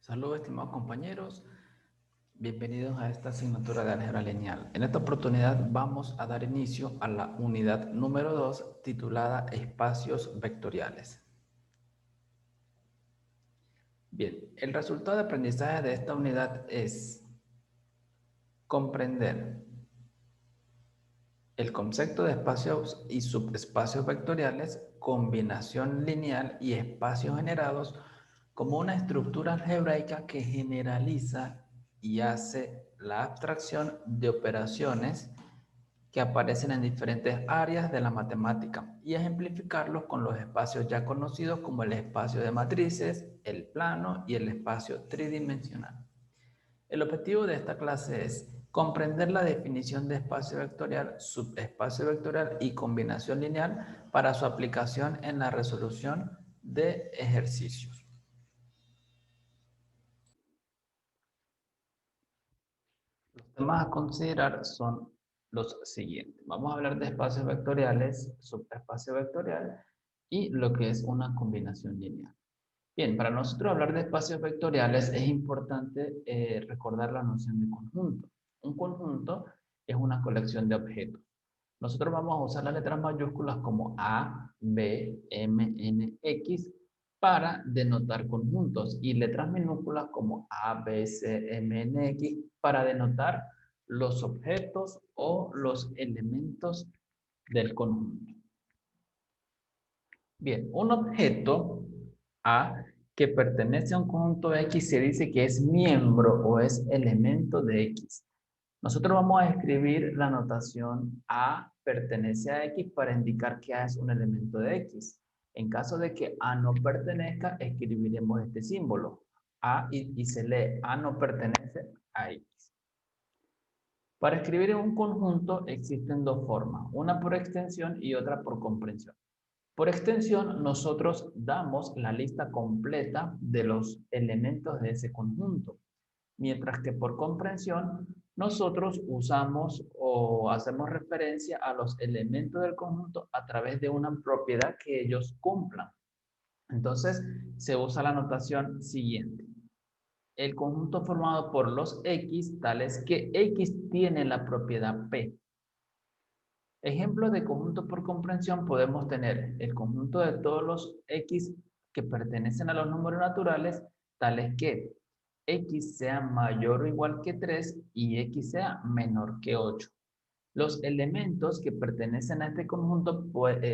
Saludos, estimados compañeros. Bienvenidos a esta asignatura de álgebra lineal. En esta oportunidad vamos a dar inicio a la unidad número 2 titulada Espacios Vectoriales. Bien, el resultado de aprendizaje de esta unidad es comprender el concepto de espacios y subespacios vectoriales, combinación lineal y espacios generados como una estructura algebraica que generaliza y hace la abstracción de operaciones que aparecen en diferentes áreas de la matemática y ejemplificarlos con los espacios ya conocidos como el espacio de matrices, el plano y el espacio tridimensional. El objetivo de esta clase es comprender la definición de espacio vectorial, subespacio vectorial y combinación lineal para su aplicación en la resolución de ejercicios. Los temas a considerar son los siguientes. Vamos a hablar de espacios vectoriales, subespacio vectorial y lo que es una combinación lineal. Bien, para nosotros hablar de espacios vectoriales es importante recordar la noción de conjunto. Un conjunto es una colección de objetos. Nosotros vamos a usar las letras mayúsculas como A, B, M, N, X para denotar conjuntos y letras minúsculas como A, B, C, M, N, X para denotar los objetos o los elementos del conjunto. Bien, un objeto A que pertenece a un conjunto X se dice que es miembro o es elemento de X. Nosotros vamos a escribir la notación A pertenece a X para indicar que A es un elemento de X. En caso de que A no pertenezca, escribiremos este símbolo. A y se lee A no pertenece a X. Para escribir en un conjunto existen dos formas, una por extensión y otra por comprensión. Por extensión, nosotros damos la lista completa de los elementos de ese conjunto, mientras que por comprensión, nosotros usamos o hacemos referencia a los elementos del conjunto a través de una propiedad que ellos cumplan. Entonces, se usa la notación siguiente. El conjunto formado por los X, tales que X tiene la propiedad P. Ejemplos de conjunto por comprensión podemos tener el conjunto de todos los X que pertenecen a los números naturales, tales que X sea mayor o igual que 3 y X sea menor que 8. Los elementos que pertenecen a este conjunto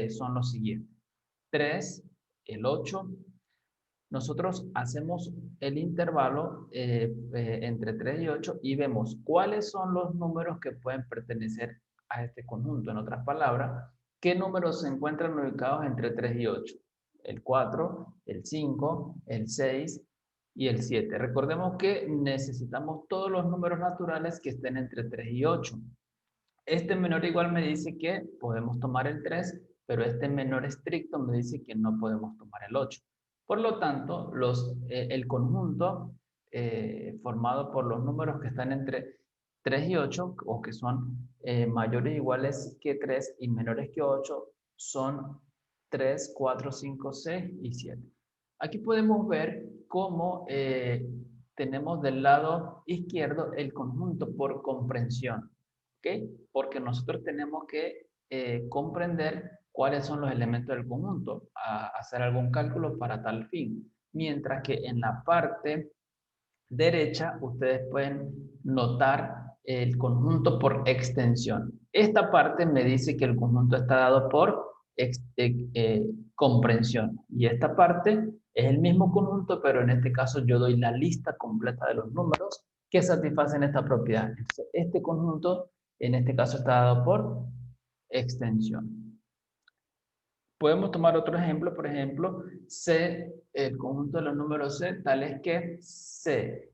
son los siguientes. 3, el 8. Nosotros hacemos el intervalo entre 3 y 8 y vemos cuáles son los números que pueden pertenecer a este conjunto. En otras palabras, ¿qué números se encuentran ubicados entre 3 y 8? El 4, el 5, el 6 y el 7. Recordemos que necesitamos todos los números naturales que estén entre 3 y 8. Este menor igual me dice que podemos tomar el 3, pero este menor estricto me dice que no podemos tomar el 8. Por lo tanto, el conjunto formado por los números que están entre 3 y 8, o que son mayores o iguales que 3 y menores que 8, son 3, 4, 5, 6 y 7. Aquí podemos ver cómo tenemos del lado izquierdo el conjunto por comprensión. ¿Ok? Porque nosotros tenemos que comprender cuáles son los elementos del conjunto, hacer algún cálculo para tal fin. Mientras que en la parte derecha ustedes pueden notar el conjunto por extensión. Esta parte me dice que el conjunto está dado por comprensión. Y esta parte es el mismo conjunto, pero en este caso yo doy la lista completa de los números que satisfacen esta propiedad. Entonces, este conjunto en este caso está dado por extensión. Podemos tomar otro ejemplo, por ejemplo, C, el conjunto de los números C, tales que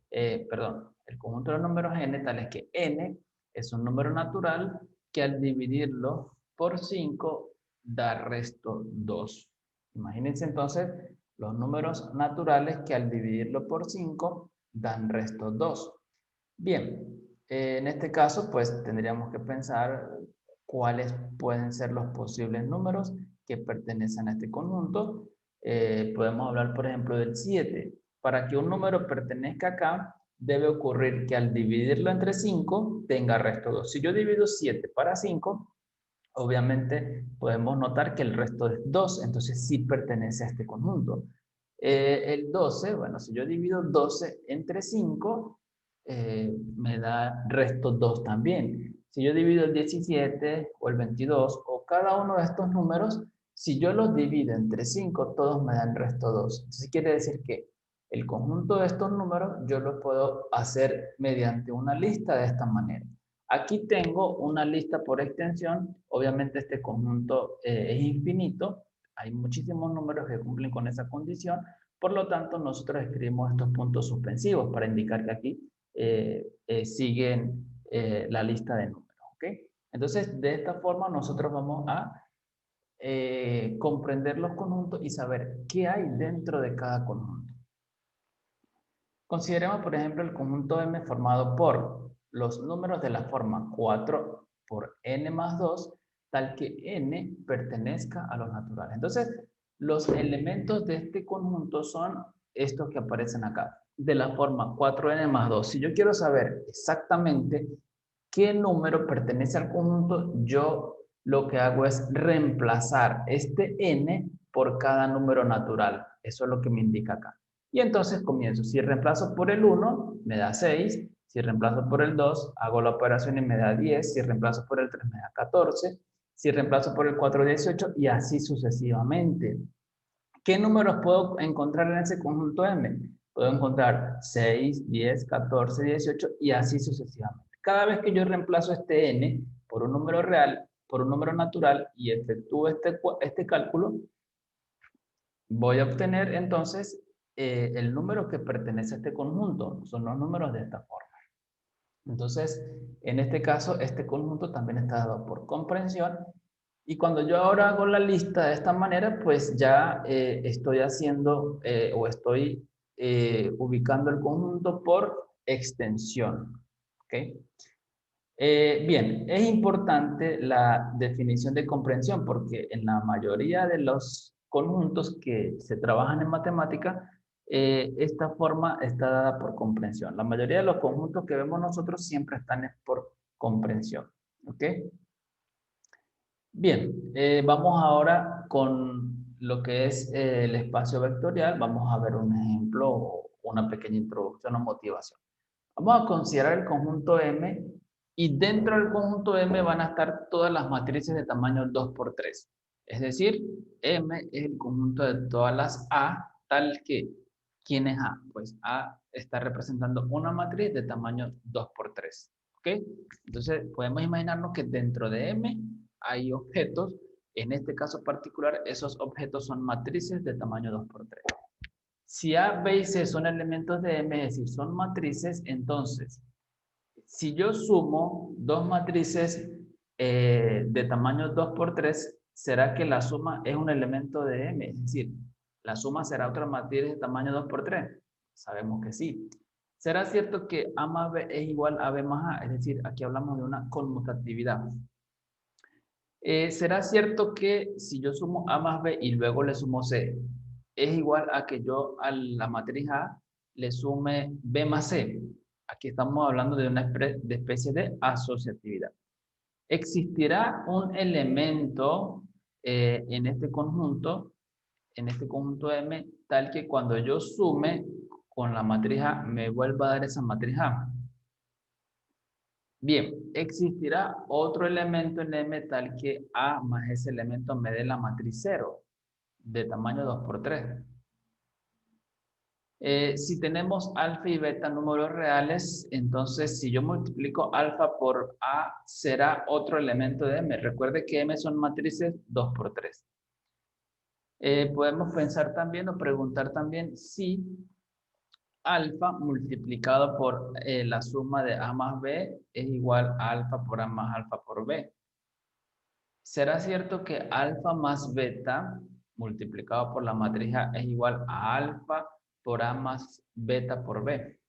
el conjunto de los números N, tales que N es un número natural que al dividirlo por 5 da resto 2. Imagínense entonces los números naturales que al dividirlo por 5 dan resto 2. Bien, en este caso pues tendríamos que pensar cuáles pueden ser los posibles números que pertenecen a este conjunto. Podemos hablar, por ejemplo, del 7. Para que un número pertenezca acá, debe ocurrir que al dividirlo entre 5 tenga resto 2. Si yo divido 7 para 5, obviamente podemos notar que el resto es 2, entonces sí pertenece a este conjunto. El 12, bueno, si yo divido 12 entre 5, me da resto 2 también. Si yo divido el 17 o el 22 o cada uno de estos números, si yo los divido entre 5, todos me dan resto 2. Entonces quiere decir que el conjunto de estos números yo lo puedo hacer mediante una lista de esta manera. Aquí tengo una lista por extensión. Obviamente este conjunto es infinito. Hay muchísimos números que cumplen con esa condición. Por lo tanto, nosotros escribimos estos puntos suspensivos para indicar que aquí siguen la lista de números. ¿Ok? Entonces, de esta forma nosotros vamos a comprender los conjuntos y saber qué hay dentro de cada conjunto. Consideremos, por ejemplo, el conjunto M formado por los números de la forma 4 por n más 2, tal que n pertenezca a los naturales. Entonces, los elementos de este conjunto son estos que aparecen acá, de la forma 4n más 2. Si yo quiero saber exactamente qué número pertenece al conjunto, yo lo que hago es reemplazar este n por cada número natural. Eso es lo que me indica acá. Y entonces comienzo. Si reemplazo por el 1, me da 6. Si reemplazo por el 2, hago la operación y me da 10. Si reemplazo por el 3, me da 14. Si reemplazo por el 4, 18 y así sucesivamente. ¿Qué números puedo encontrar en ese conjunto M? Puedo encontrar 6, 10, 14, 18 y así sucesivamente. Cada vez que yo reemplazo este n por un número real, por un número natural y efectúo este cálculo, voy a obtener entonces el número que pertenece a este conjunto. Son los números de esta forma. Entonces, en este caso, este conjunto también está dado por comprensión. Y cuando yo ahora hago la lista de esta manera, pues ya estoy haciendo o estoy ubicando el conjunto por extensión. ¿Ok? Bien, es importante la definición de comprensión porque en la mayoría de los conjuntos que se trabajan en matemática, esta forma está dada por comprensión. La mayoría de los conjuntos que vemos nosotros siempre están por comprensión. ¿Ok? Bien, vamos ahora con lo que es el espacio vectorial. Vamos a ver un ejemplo o una pequeña introducción o motivación. Vamos a considerar el conjunto M y dentro del conjunto M van a estar todas las matrices de tamaño 2 por 3. Es decir, M es el conjunto de todas las A, tal que, ¿quién es A? Pues A está representando una matriz de tamaño 2 por 3. ¿Ok? Entonces, podemos imaginarnos que dentro de M hay objetos. En este caso particular, esos objetos son matrices de tamaño 2 por 3. Si A, B y C son elementos de M, es decir, son matrices, entonces, si yo sumo dos matrices de tamaño 2 por 3, ¿será que la suma es un elemento de M? Es decir, ¿la suma será otra matriz de tamaño 2 por 3? Sabemos que sí. ¿Será cierto que A más B es igual a B más A? Es decir, aquí hablamos de una conmutatividad. ¿Será cierto que si yo sumo A más B y luego le sumo C, es igual a que yo a la matriz A le sume B más C? Aquí estamos hablando de una especie de asociatividad. ¿Existirá un elemento en este conjunto M, tal que cuando yo sume con la matriz A me vuelva a dar esa matriz A? Bien, existirá otro elemento en M tal que A más ese elemento me dé la matriz 0 de tamaño 2 por 3. Si tenemos alfa y beta números reales, entonces si yo multiplico alfa por A, será otro elemento de M. Recuerde que M son matrices 2 por 3. Podemos pensar también o preguntar también si alfa multiplicado por la suma de A más B es igual a alfa por A más alfa por B. ¿Será cierto que alfa más beta multiplicado por la matriz A es igual a alfa por A más beta por B?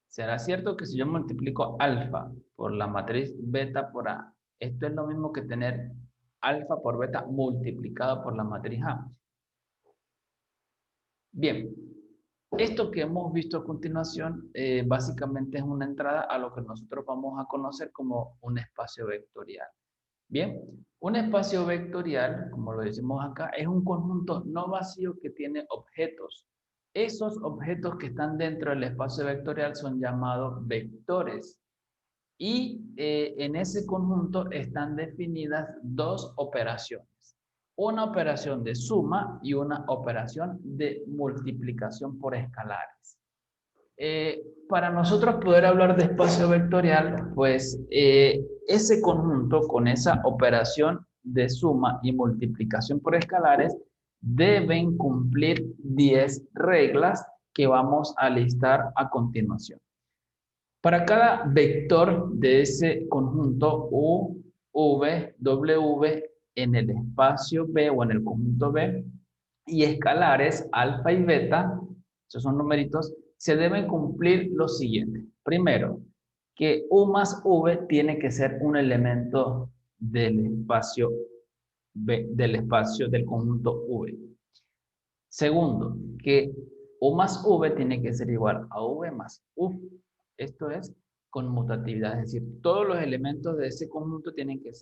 ¿Será cierto que si yo multiplico alfa por la matriz beta por A, esto es lo mismo que tener alfa por beta multiplicado por la matriz A? Bien, Esto que hemos visto a continuación básicamente es una entrada a lo que nosotros vamos a conocer como un espacio vectorial. Bien, un espacio vectorial, como lo decimos acá, es un conjunto no vacío que tiene objetos. Esos objetos que están dentro del espacio vectorial son llamados vectores. Y en ese conjunto están definidas dos operaciones. Una operación de suma y una operación de multiplicación por escalares. Para nosotros poder hablar de espacio vectorial, pues ese conjunto con esa operación de suma y multiplicación por escalares deben cumplir 10 reglas que vamos a listar a continuación. Para cada vector de ese conjunto U, V, W en el espacio B o en el conjunto B y escalares alfa y beta, esos son numeritos, se deben cumplir lo siguiente. Primero, que U más V tiene que ser un elemento del espacio B, del espacio del conjunto V. Segundo, que U más V tiene que ser igual a V más U. Esto es conmutatividad, es decir, todos los elementos de ese conjunto tienen que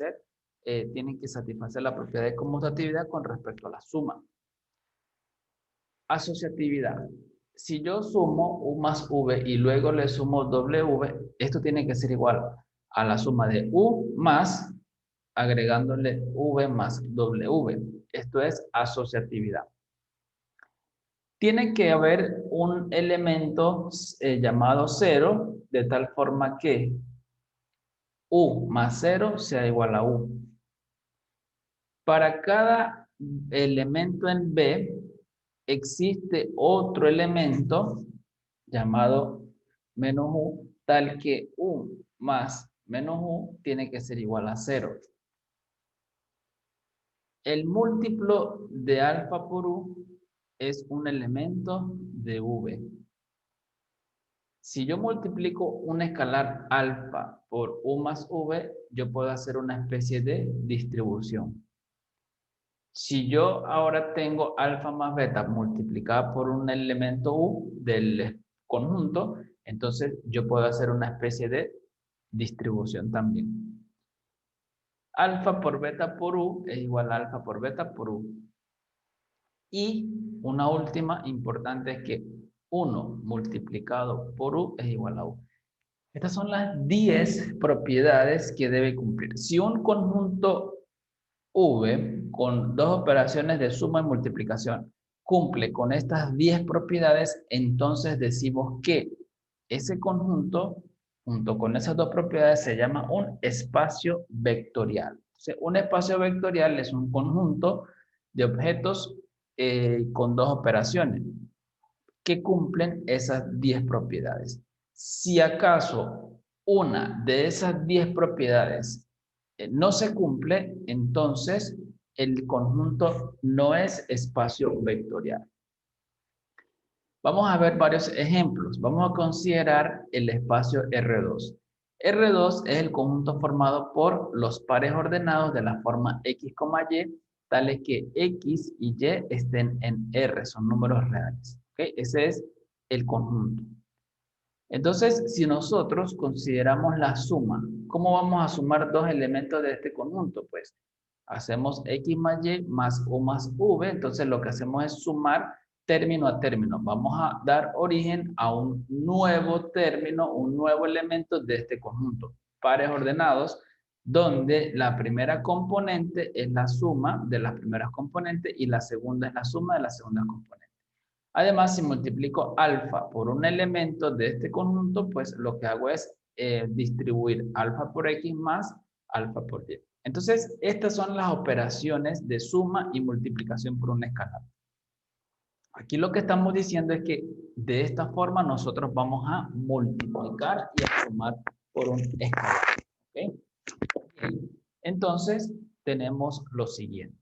satisfacer la propiedad de conmutatividad con respecto a la suma. Asociatividad. Si yo sumo U más V y luego le sumo W, esto tiene que ser igual a la suma de U más agregándole V más W. Esto es asociatividad. Tiene que haber un elemento llamado 0, de tal forma que U más 0 sea igual a U. Para cada elemento en B, existe otro elemento llamado menos U, tal que U más menos U tiene que ser igual a 0. El múltiplo de alfa por U es un elemento de V. Si yo multiplico un escalar alfa por U más V, yo puedo hacer una especie de distribución. Si yo ahora tengo alfa más beta multiplicada por un elemento U del conjunto, entonces yo puedo hacer una especie de distribución también. Alfa por beta por U es igual a alfa por beta por U. Y una última importante es que 1 multiplicado por U es igual a U. Estas son las 10 propiedades que debe cumplir. Si un conjunto V con dos operaciones de suma y multiplicación cumple con estas 10 propiedades, entonces decimos que ese conjunto, junto con esas dos propiedades, se llama un espacio vectorial. Entonces, un espacio vectorial es un conjunto de objetos con dos operaciones que cumplen esas 10 propiedades. Si acaso una de esas 10 propiedades no se cumple, entonces el conjunto no es espacio vectorial. Vamos a ver varios ejemplos. Vamos a considerar el espacio R2. R2 es el conjunto formado por los pares ordenados de la forma X, Y, tales que X y Y estén en R, son números reales. ¿Okay? Ese es el conjunto. Entonces, si nosotros consideramos la suma, ¿cómo vamos a sumar dos elementos de este conjunto? Pues hacemos X más Y más U más V, entonces lo que hacemos es sumar término a término. Vamos a dar origen a un nuevo término, un nuevo elemento de este conjunto. Pares ordenados, donde la primera componente es la suma de las primeras componentes y la segunda es la suma de las segundas componentes. Además, si multiplico alfa por un elemento de este conjunto, pues lo que hago es distribuir alfa por X más alfa por Y. Entonces, estas son las operaciones de suma y multiplicación por una escalar. Aquí lo que estamos diciendo es que de esta forma nosotros vamos a multiplicar y a sumar por un escalar. ¿Okay? Entonces, tenemos lo siguiente.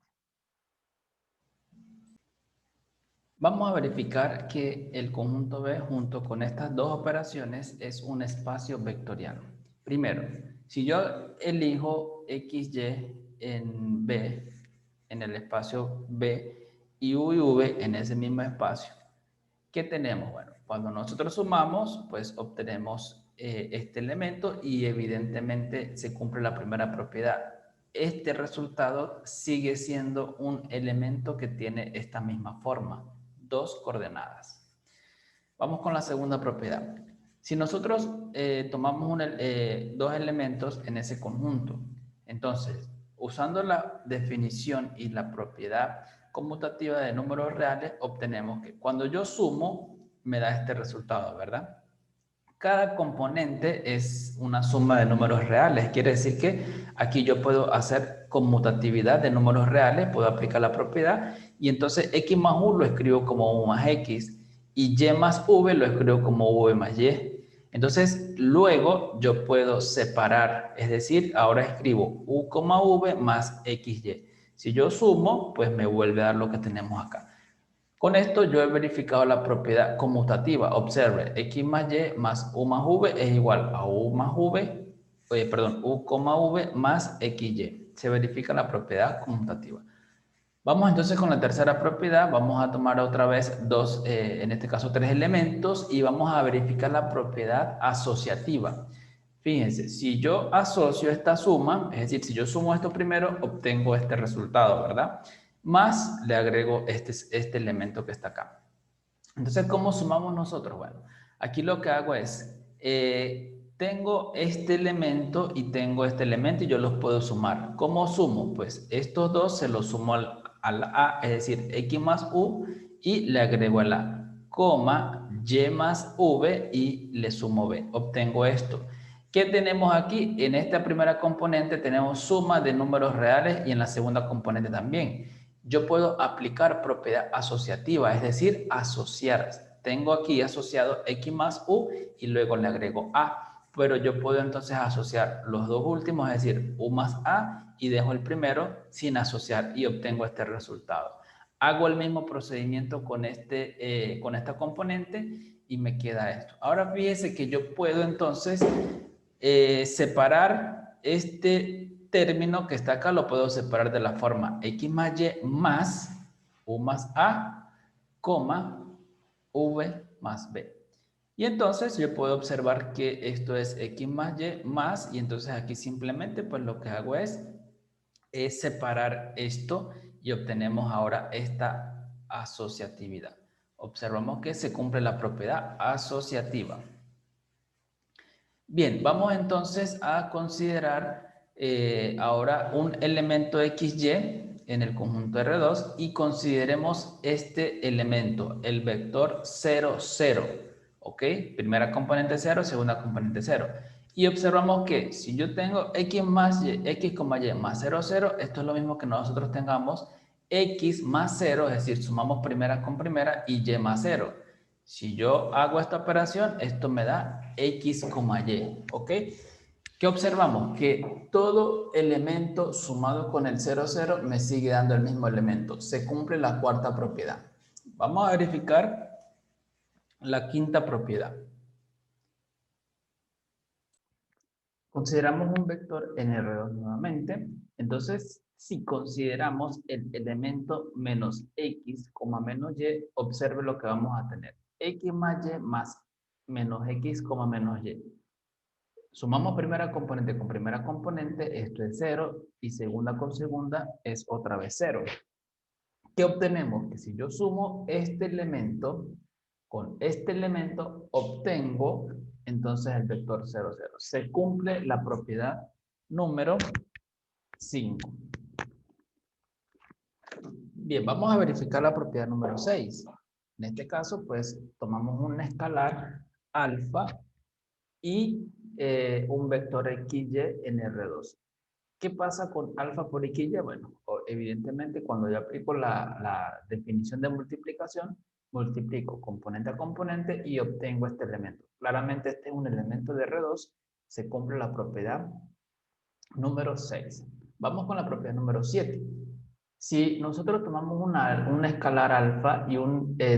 Vamos a verificar que el conjunto B junto con estas dos operaciones es un espacio vectorial. Primero, si yo elijo XY en B, en el espacio B, y U y V en ese mismo espacio, ¿Qué tenemos? Bueno, cuando nosotros sumamos, pues obtenemos este elemento y evidentemente se cumple la primera propiedad. Este resultado sigue siendo un elemento que tiene esta misma forma, 2 coordenadas. Vamos con la segunda propiedad. Si nosotros tomamos dos elementos en ese conjunto, entonces, usando la definición y la propiedad conmutativa de números reales, obtenemos que cuando yo sumo, me da este resultado, ¿verdad? Cada componente es una suma de números reales. Quiere decir que aquí yo puedo hacer conmutatividad de números reales, puedo aplicar la propiedad y entonces x más u lo escribo como u más x y y más v lo escribo como v más y. Entonces, luego yo puedo separar, es decir, ahora escribo u, v más xy. Si yo sumo, pues me vuelve a dar lo que tenemos acá. Con esto yo he verificado la propiedad conmutativa. Observe, x más y más u más v es igual a u más v, u, v más xy. Se verifica la propiedad conmutativa. Vamos entonces con la tercera propiedad. Vamos a tomar otra vez dos, en este caso 3 elementos y vamos a verificar la propiedad asociativa. Fíjense, si yo asocio esta suma, es decir, si yo sumo esto primero, obtengo este resultado, ¿verdad? Más le agrego este elemento que está acá. Entonces, ¿cómo sumamos nosotros? Bueno, aquí lo que hago es, tengo este elemento y tengo este elemento y yo los puedo sumar. ¿Cómo sumo? Pues estos dos se los sumo al a, es decir, x más u y le agrego el a, coma, y más v y le sumo b. Obtengo esto. ¿Qué tenemos aquí? En esta primera componente tenemos suma de números reales y en la segunda componente también. Yo puedo aplicar propiedad asociativa, es decir, asociar. Tengo aquí asociado x más u y luego le agrego a, pero yo puedo entonces asociar los dos últimos, es decir, u más a y dejo el primero sin asociar y obtengo este resultado. Hago el mismo procedimiento con esta componente y me queda esto. Ahora fíjese que yo puedo entonces separar este término que está acá, lo puedo separar de la forma x más y más u más a, coma, v más b. Y entonces yo puedo observar que esto es x más y más, y entonces aquí simplemente pues lo que hago es separar esto y obtenemos ahora esta asociatividad. Observamos que se cumple la propiedad asociativa. Bien, vamos entonces a considerar ahora un elemento XY en el conjunto R2 y consideremos este elemento, el vector 0, 0. ¿Ok? Primera componente 0, segunda componente 0. Y observamos que si yo tengo x más y, x, y más 0, 0, esto es lo mismo que nosotros tengamos x más 0, es decir, sumamos primera con primera y y más 0. Si yo hago esta operación, esto me da x, y, ¿ok? ¿Qué observamos? Que todo elemento sumado con el 0, 0 me sigue dando el mismo elemento. Se cumple la cuarta propiedad. Vamos a verificar la quinta propiedad. Consideramos un vector en R2 nuevamente. Entonces, si consideramos el elemento menos x, menos y, observe lo que vamos a tener. X más y más menos x, menos y. Sumamos primera componente con primera componente, esto es 0, y segunda con segunda es otra vez 0. ¿Qué obtenemos? Que si yo sumo este elemento con este elemento, obtengo entonces el vector 0, 0. Se cumple la propiedad número 5. Bien, vamos a verificar la propiedad número 6. En este caso, pues, tomamos un escalar alfa y un vector XY en R2. ¿Qué pasa con alfa por XY? Bueno, evidentemente cuando yo aplico la definición de multiplicación, multiplico componente a componente y obtengo este elemento. Claramente este es un elemento de R2, se cumple la propiedad número 6. Vamos con la propiedad número 7. Si nosotros tomamos una escalar alfa y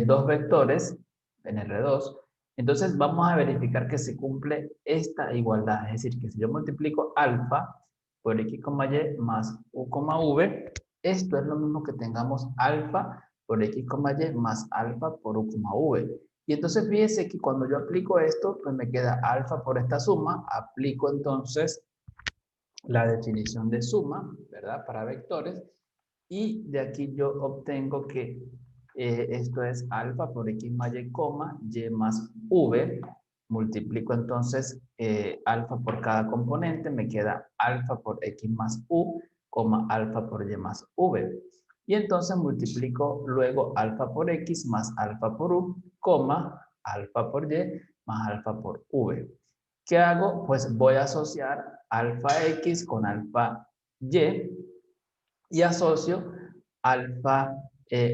dos vectores en R2, entonces vamos a verificar que se cumple esta igualdad. Es decir, que si yo multiplico alfa por x, y más u, v, esto es lo mismo que tengamos alfa por x, y más alfa por u, v. Y entonces fíjese que cuando yo aplico esto, pues me queda alfa por esta suma. Aplico entonces la definición de suma, ¿verdad? Para vectores. Y de aquí yo obtengo que esto es alfa por x más y, coma, y más v. Multiplico entonces alfa por cada componente, me queda alfa por x más u, coma, alfa por y más v. Y entonces multiplico luego alfa por x más alfa por u, coma, alfa por y más alfa por v. ¿Qué hago? Pues voy a asociar alfa x con alfa y asocio alfa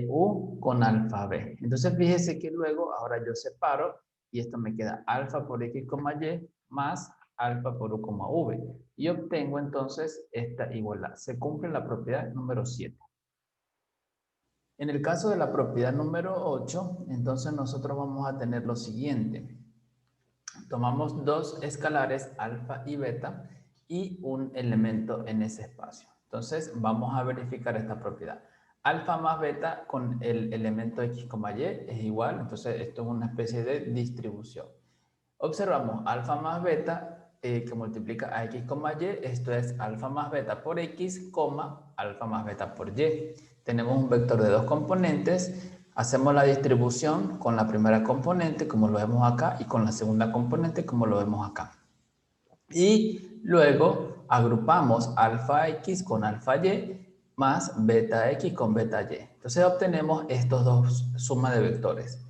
u con alfa b. Entonces fíjese que luego ahora yo separo y esto me queda alfa por x, y más alfa por u, v. Y obtengo entonces esta igualdad. Se cumple la propiedad número 7. En el caso de la propiedad número 8, entonces nosotros vamos a tener lo siguiente. Tomamos dos escalares, alfa y beta, y un elemento en ese espacio. Entonces, vamos a verificar esta propiedad. Alfa más beta con el elemento x, y es igual. Entonces, esto es una especie de distribución. Observamos alfa más beta que multiplica a x, y. Esto es alfa más beta por x, alfa más beta por y. Tenemos un vector de dos componentes. Hacemos la distribución con la primera componente, como lo vemos acá, y con la segunda componente, como lo vemos acá. Y luego agrupamos alfa x con alfa y más beta x con beta y. Entonces obtenemos estos dos sumas de vectores.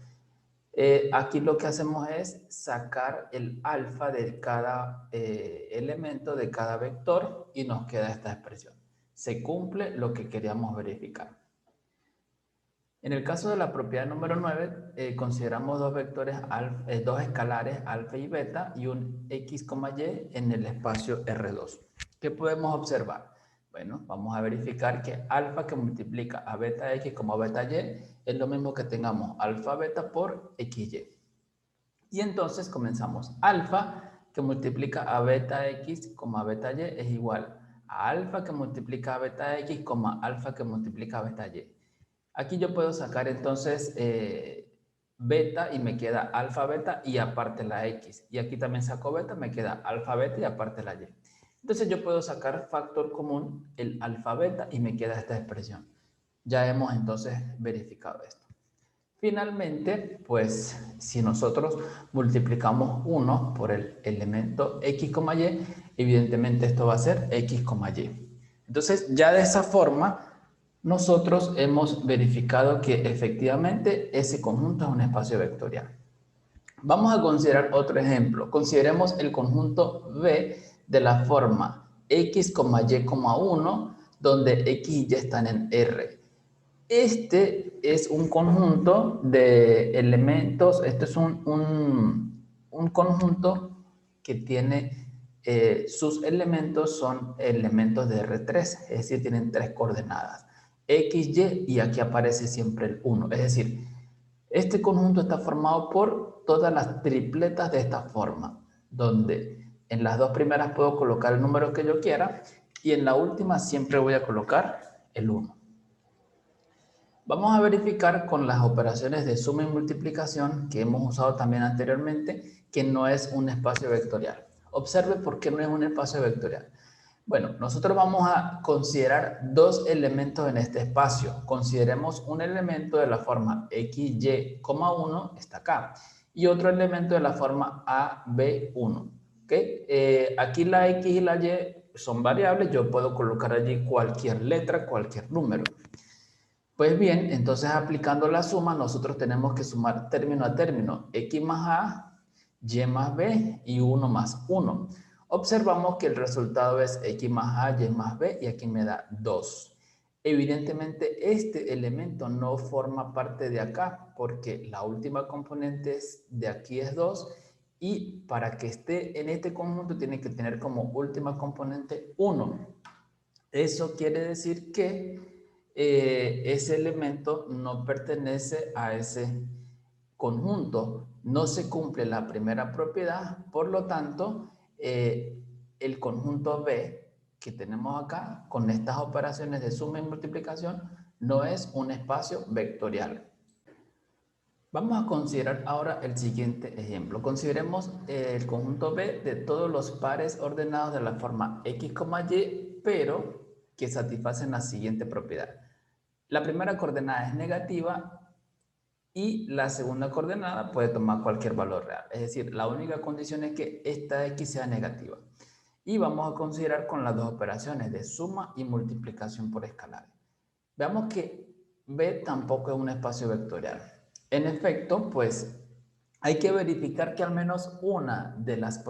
Aquí lo que hacemos es sacar el alfa de cada elemento, de cada vector, y nos queda esta expresión. Se cumple lo que queríamos verificar. En el caso de la propiedad número 9, consideramos dos vectores, dos escalares, alfa y beta, y un x, y en el espacio R2. ¿Qué podemos observar? Bueno, vamos a verificar que alfa que multiplica a beta x como beta y es lo mismo que tengamos alfa beta por xy. Y entonces comenzamos. Alfa que multiplica a beta x, a beta y es igual a alfa que multiplica a beta x, alfa que multiplica a beta y. Aquí yo puedo sacar entonces beta y me queda alfa beta y aparte la x. Y aquí también saco beta, me queda alfa beta y aparte la y. Entonces yo puedo sacar factor común, el alfa beta, y me queda esta expresión. Ya hemos entonces verificado esto. Finalmente, pues si nosotros multiplicamos 1 por el elemento x, y, evidentemente esto va a ser x, y. Entonces ya de esa forma nosotros hemos verificado que efectivamente ese conjunto es un espacio vectorial. Vamos a considerar otro ejemplo. Consideremos el conjunto V de la forma x, y, 1, donde x y y están en R. Este es un conjunto de elementos, este es un conjunto que tiene, sus elementos son elementos de R3, es decir, tienen tres coordenadas, X, Y, y aquí aparece siempre el 1. Es decir, este conjunto está formado por todas las tripletas de esta forma, donde en las dos primeras puedo colocar el número que yo quiera y en la última siempre voy a colocar el 1. Vamos a verificar con las operaciones de suma y multiplicación que hemos usado también anteriormente que no es un espacio vectorial. Observe por qué no es un espacio vectorial. Bueno, nosotros vamos a considerar dos elementos en este espacio. Consideremos un elemento de la forma x, y, 1, está acá, y otro elemento de la forma a, b, 1. ¿Okay? Aquí la x y la y son variables, yo puedo colocar allí cualquier letra, cualquier número. Pues bien, entonces aplicando la suma, nosotros tenemos que sumar término a término, x más a, y más b y 1 más 1. Observamos que el resultado es x más a, y más b y aquí me da 2. Evidentemente este elemento no forma parte de acá porque la última componente de aquí es 2 y para que esté en este conjunto tiene que tener como última componente 1. Eso quiere decir que ese elemento no pertenece a ese conjunto, no se cumple la primera propiedad, por lo tanto, el conjunto B que tenemos acá, con estas operaciones de suma y multiplicación, no es un espacio vectorial. Vamos a considerar ahora el siguiente ejemplo. Consideremos el conjunto B de todos los pares ordenados de la forma X, Y, pero que satisfacen la siguiente propiedad. La primera coordenada es negativa y la segunda coordenada puede tomar cualquier valor real. Es decir, la única condición es que esta X sea negativa. Y vamos a considerar con las dos operaciones de suma y multiplicación por escalares. Veamos que B tampoco es un espacio vectorial. En efecto, pues hay que verificar que al menos una de las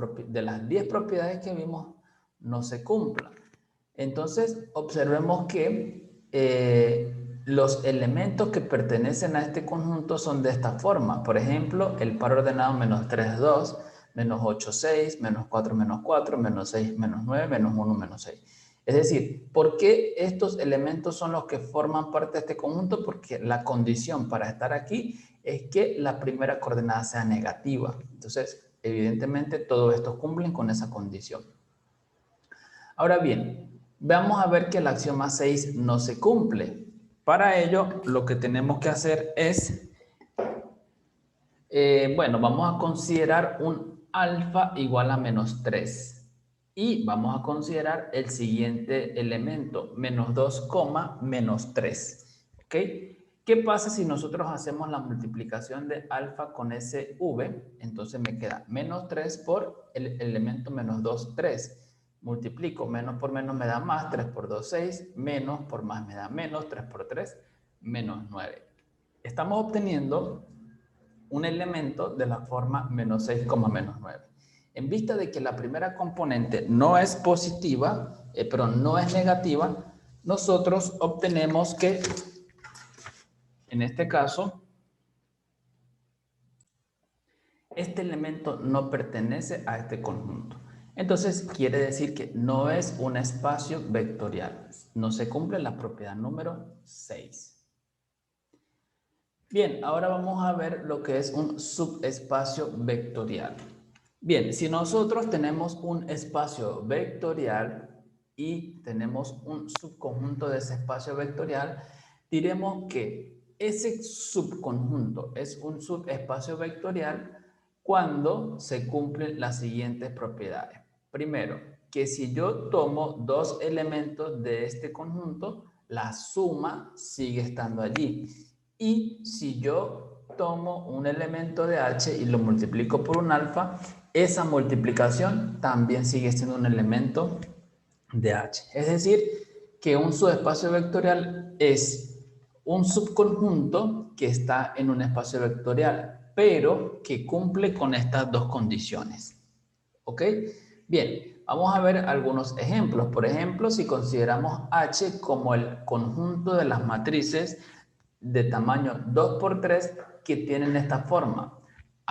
10 propiedades que vimos no se cumpla. Entonces, observemos que los elementos que pertenecen a este conjunto son de esta forma. Por ejemplo, el par ordenado menos 3, 2, menos 8, 6, menos 4, menos 4, menos 6, menos 9, menos 1, menos 6. Es decir, ¿por qué estos elementos son los que forman parte de este conjunto? Porque la condición para estar aquí es que la primera coordenada sea negativa. Entonces, evidentemente, todos estos cumplen con esa condición. Ahora bien, vamos a ver que el axioma 6 no se cumple. Para ello, lo que tenemos que hacer es, bueno, vamos a considerar un alfa igual a menos 3. Y vamos a considerar el siguiente elemento, menos 2, menos 3. ¿Ok? ¿Qué pasa si nosotros hacemos la multiplicación de alfa con ese v? Entonces me queda menos 3 por el elemento menos 2, 3. Multiplico, menos por menos me da más, 3 por 2, 6, menos por más me da menos, 3 por 3, menos 9. Estamos obteniendo un elemento de la forma menos 6, menos 9. En vista de que la primera componente no es positiva, pero no es negativa, nosotros obtenemos que, en este caso, este elemento no pertenece a este conjunto. Entonces, quiere decir que no es un espacio vectorial. No se cumple la propiedad número 6. Bien, ahora vamos a ver lo que es un subespacio vectorial. Bien, si nosotros tenemos un espacio vectorial y tenemos un subconjunto de ese espacio vectorial, diremos que ese subconjunto es un subespacio vectorial cuando se cumplen las siguientes propiedades. Primero, que si yo tomo dos elementos de este conjunto, la suma sigue estando allí. Y si yo tomo un elemento de H y lo multiplico por un alfa, esa multiplicación también sigue siendo un elemento de H. Es decir, que un subespacio vectorial es un subconjunto que está en un espacio vectorial, pero que cumple con estas dos condiciones. ¿Ok? Bien, vamos a ver algunos ejemplos. Por ejemplo, si consideramos H como el conjunto de las matrices de tamaño 2 por 3 que tienen esta forma.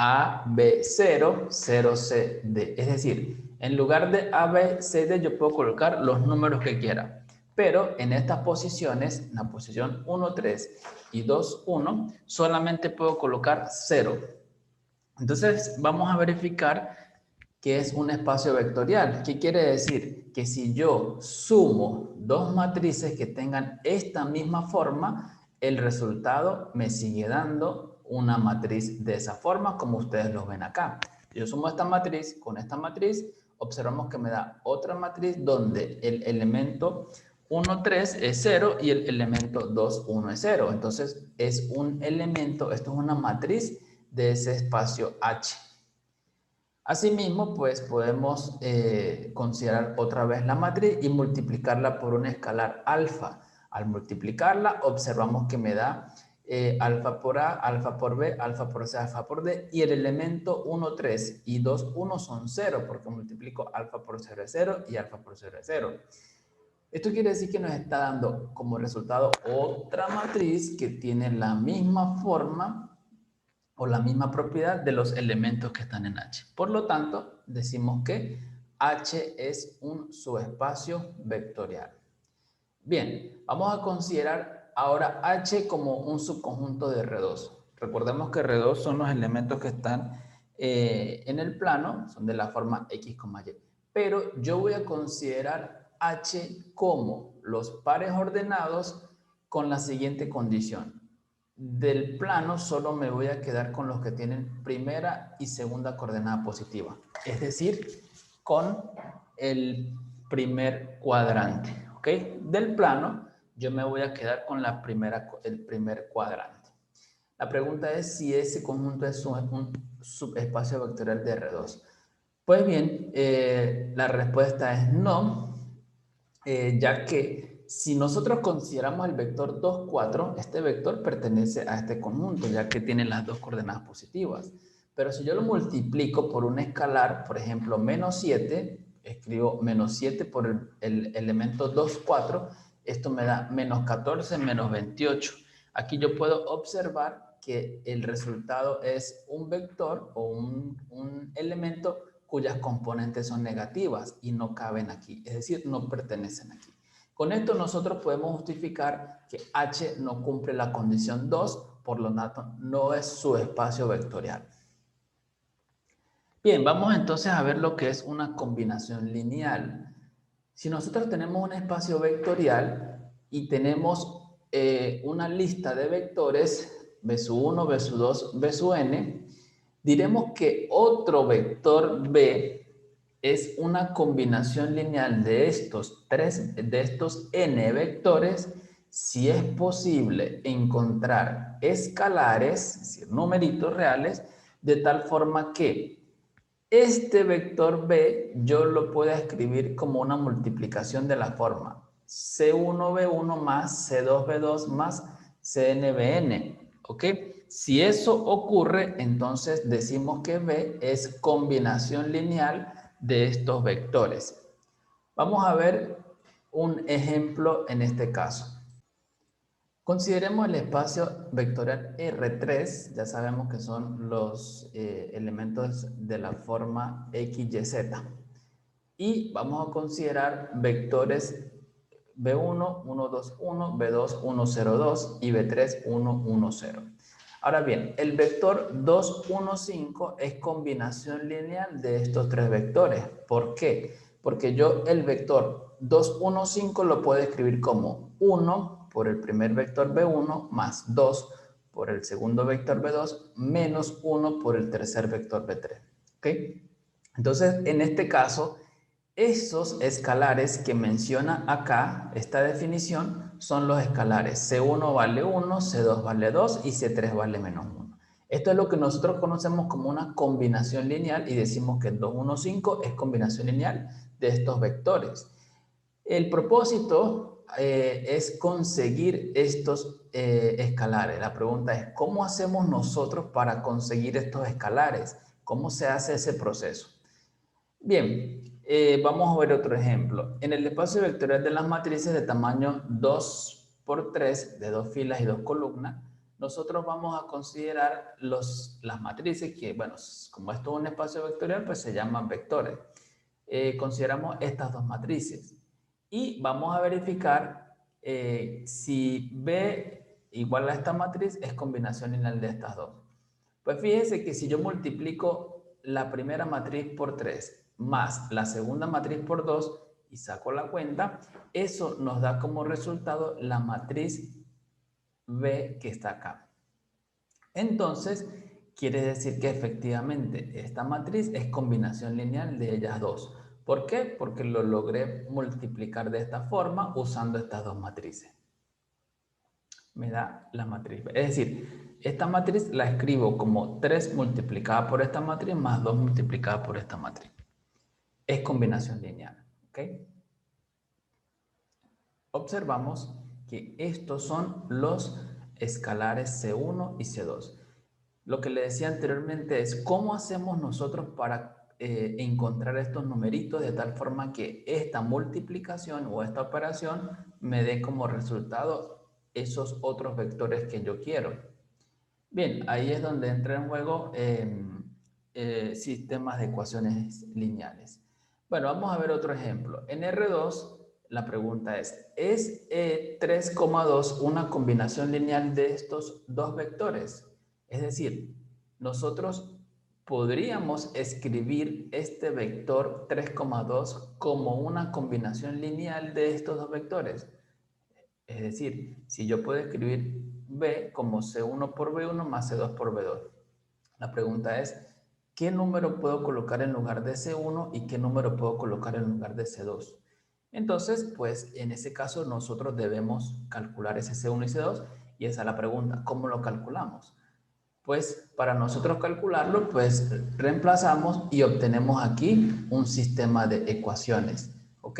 A, B, 0, 0, C, D. Es decir, en lugar de A, B, C, D, yo puedo colocar los números que quiera. Pero en estas posiciones, en la posición 1, 3 y 2, 1, solamente puedo colocar 0. Entonces, vamos a verificar que es un espacio vectorial. ¿Qué quiere decir? Que si yo sumo dos matrices que tengan esta misma forma, el resultado me sigue dando una matriz de esa forma, como ustedes lo ven acá. Yo sumo esta matriz con esta matriz, observamos que me da otra matriz donde el elemento 1, 3 es 0 y el elemento 2, 1 es 0. Entonces, es un elemento, esto es una matriz de ese espacio H. Asimismo, pues podemos considerar otra vez la matriz y multiplicarla por un escalar alfa. Al multiplicarla, observamos que me da alfa por A, alfa por B, alfa por C, alfa por D, y el elemento 1, 3 y 2, 1 son 0, porque multiplico alfa por 0 es 0 y alfa por 0 es 0. Esto quiere decir que nos está dando como resultado otra matriz que tiene la misma forma o la misma propiedad de los elementos que están en H. Por lo tanto, decimos que H es un subespacio vectorial. Bien, vamos a considerar ahora H como un subconjunto de R2. Recordemos que R2 son los elementos que están en el plano, son de la forma X, Y. Pero yo voy a considerar H como los pares ordenados con la siguiente condición. del plano solo me voy a quedar con los que tienen primera y segunda coordenada positiva. Es decir, con el primer cuadrante, ¿ok? Del plano yo me voy a quedar con el primer cuadrante. La pregunta es si ese conjunto es un subespacio vectorial de R2. Pues bien, la respuesta es no, ya que si nosotros consideramos el vector 2, 4, este vector pertenece a este conjunto, ya que tiene las dos coordenadas positivas. Pero si yo lo multiplico por un escalar, por ejemplo, menos 7, escribo menos 7 por el elemento 2, 4, esto me da menos 14, menos 28. Aquí yo puedo observar que el resultado es un vector o un elemento cuyas componentes son negativas y no caben aquí, es decir, no pertenecen aquí. Con esto nosotros podemos justificar que H no cumple la condición 2, por lo tanto no es su espacio vectorial. Bien, vamos entonces a ver lo que es una combinación lineal. Si nosotros tenemos un espacio vectorial y tenemos una lista de vectores, B sub 1, B sub 2, B sub n, diremos que otro vector B es una combinación lineal de estos n vectores si es posible encontrar escalares, es decir, numeritos reales, de tal forma que este vector B yo lo puedo escribir como una multiplicación de la forma C1B1 más C2B2 más CNBN, ¿ok? Si eso ocurre, entonces decimos que B es combinación lineal de estos vectores. Vamos a ver un ejemplo en este caso. Consideremos el espacio vectorial R3, ya sabemos que son los elementos de la forma XYZ. Y vamos a considerar vectores B1, 1, 2, 1, B2, 1, 0, 2 y B3, 1, 1, 0. Ahora bien, el vector 2, 1, 5 es combinación lineal de estos tres vectores. ¿Por qué? Porque yo el vector 2, 1, 5 lo puedo escribir como 1 por el primer vector B1 más 2 por el segundo vector B2 menos 1 por el tercer vector B3. ¿Ok? Entonces, en este caso, esos escalares que menciona acá, esta definición, son los escalares C1 vale 1, C2 vale 2 y C3 vale menos 1. Esto es lo que nosotros conocemos como una combinación lineal y decimos que 2, 1, 5 es combinación lineal de estos vectores. El propósito es conseguir estos escalares. La pregunta es, ¿cómo hacemos nosotros para conseguir estos escalares? ¿Cómo se hace ese proceso? Bien, vamos a ver otro ejemplo. En el espacio vectorial de las matrices de tamaño 2 por 3, de 2 filas y 2 columnas, nosotros vamos a considerar las matrices que, bueno, como esto es un espacio vectorial, pues se llaman vectores. Consideramos estas dos matrices y vamos a verificar si B igual a esta matriz es combinación lineal de estas dos. Pues fíjense que si yo multiplico la primera matriz por 3 más la segunda matriz por 2 y saco la cuenta, eso nos da como resultado la matriz B que está acá. Entonces, quiere decir que efectivamente esta matriz es combinación lineal de ellas dos. ¿Por qué? Porque lo logré multiplicar de esta forma usando estas dos matrices. Me da la matriz B. Es decir, esta matriz la escribo como 3 multiplicada por esta matriz más 2 multiplicada por esta matriz. Es combinación lineal. ¿Ok? Observamos que estos son los escalares C1 y C2. Lo que le decía anteriormente es cómo hacemos nosotros para encontrar estos numeritos de tal forma que esta multiplicación o esta operación me dé como resultado esos otros vectores que yo quiero. Bien, ahí es donde entra en juego sistemas de ecuaciones lineales. Bueno, vamos a ver otro ejemplo. En R2, la pregunta ¿es 3,2 una combinación lineal de estos dos vectores? Es decir, nosotros podríamos escribir este vector 3,2 como una combinación lineal de estos dos vectores. Es decir, si yo puedo escribir B como C1 por B1 más C2 por B2. La pregunta es, ¿qué número puedo colocar en lugar de C1 y qué número puedo colocar en lugar de C2? Entonces, pues en ese caso nosotros debemos calcular ese C1 y C2 y esa es la pregunta, ¿cómo lo calculamos? Pues para nosotros calcularlo, pues reemplazamos y obtenemos aquí un sistema de ecuaciones, ¿ok?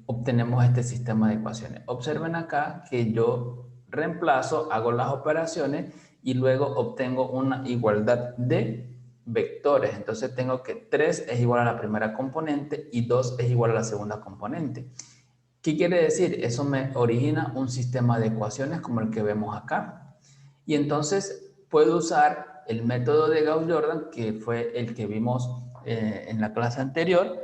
Obtenemos este sistema de ecuaciones. Observen acá que yo reemplazo, hago las operaciones y luego obtengo una igualdad de vectores. Entonces tengo que 3 es igual a la primera componente y 2 es igual a la segunda componente. ¿Qué quiere decir? Eso me origina un sistema de ecuaciones como el que vemos acá. Y entonces puedo usar el método de Gauss-Jordan, que fue el que vimos en la clase anterior,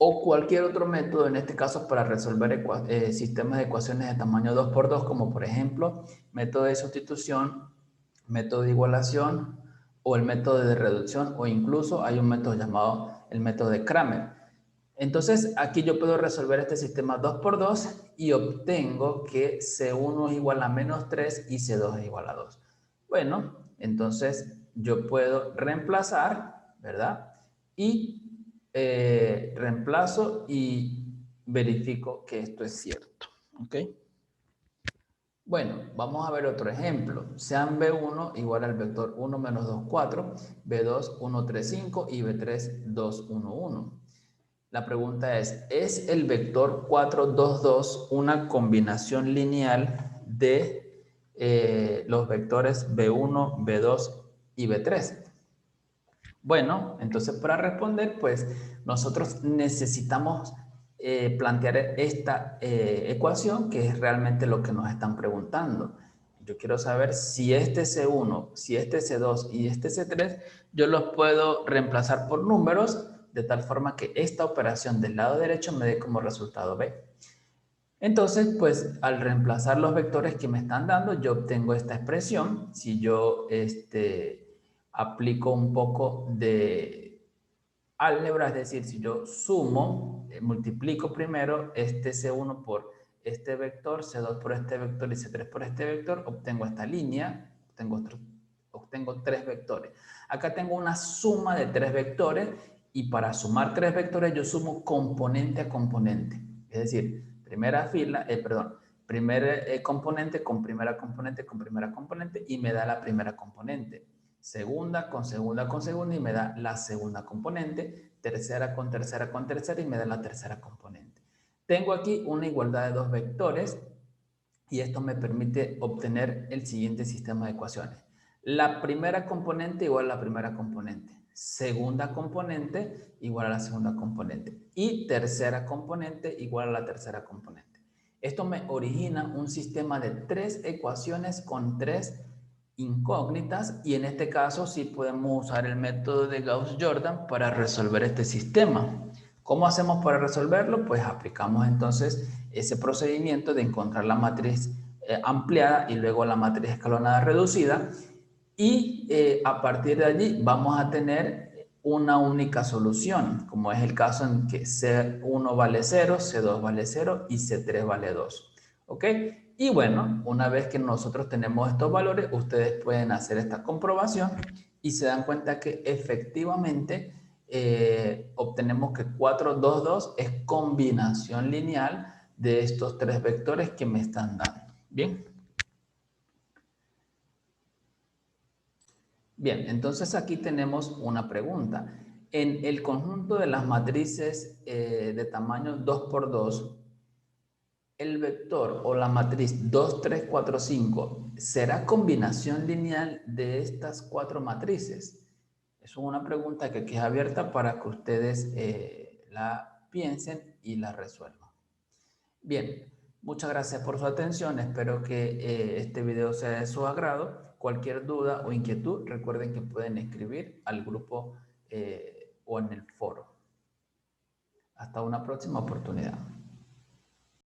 o cualquier otro método, en este caso para resolver sistemas de ecuaciones de tamaño 2 por 2, como por ejemplo método de sustitución, método de igualación o el método de reducción, o incluso hay un método llamado el método de Kramer. Entonces, aquí yo puedo resolver este sistema 2 por 2 y obtengo que C1 es igual a menos 3 y C2 es igual a 2. Bueno, entonces yo puedo reemplazar, ¿verdad? Y reemplazo y verifico que esto es cierto. ¿Ok? Bueno, vamos a ver otro ejemplo. Sean B1 igual al vector 1 menos 2, 4, B2, 1, 3, 5 y B3, 2, 1, 1. La pregunta ¿es el vector 4, 2, 2 una combinación lineal de los vectores B1, B2 y B3? Bueno, entonces para responder, pues nosotros necesitamos plantear esta ecuación, que es realmente lo que nos están preguntando. Yo quiero saber si este C1, si este C2 y este C3, yo los puedo reemplazar por números de tal forma que esta operación del lado derecho me dé como resultado B. Entonces, pues al reemplazar los vectores que me están dando, yo obtengo esta expresión. Si yo aplico un poco de álgebra, es decir, si yo sumo, multiplico primero este C1 por este vector, C2 por este vector y C3 por este vector, obtengo esta línea, obtengo 3 vectores. Acá tengo una suma de 3 vectores y para sumar 3 vectores yo sumo componente a componente. Es decir, primer componente con primera componente con primera componente y me da la primera componente. Segunda con segunda con segunda y me da la segunda componente. Tercera con tercera con tercera y me da la tercera componente. Tengo aquí una igualdad de 2 vectores y esto me permite obtener el siguiente sistema de ecuaciones. La primera componente igual a la primera componente. Segunda componente igual a la segunda componente. Y tercera componente igual a la tercera componente. Esto me origina un sistema de 3 ecuaciones con 3 incógnitas y en este caso sí podemos usar el método de Gauss-Jordan para resolver este sistema. ¿Cómo hacemos para resolverlo? Pues aplicamos entonces ese procedimiento de encontrar la matriz ampliada y luego la matriz escalonada reducida y a partir de allí vamos a tener una única solución, como es el caso en que C1 vale 0, C2 vale 0 y C3 vale 2. ¿Ok? Y bueno, una vez que nosotros tenemos estos valores, ustedes pueden hacer esta comprobación y se dan cuenta que efectivamente obtenemos que 4, 2, 2 es combinación lineal de estos 3 vectores que me están dando. Bien. Bien, entonces aquí tenemos una pregunta. En el conjunto de las matrices de tamaño 2 por 2, el vector o la matriz 2, 3, 4, 5 será combinación lineal de estas 4 matrices. Es una pregunta que queda abierta para que ustedes la piensen y la resuelvan. Bien, muchas gracias por su atención. Espero que este video sea de su agrado. Cualquier duda o inquietud, recuerden que pueden escribir al grupo o en el foro. Hasta una próxima oportunidad.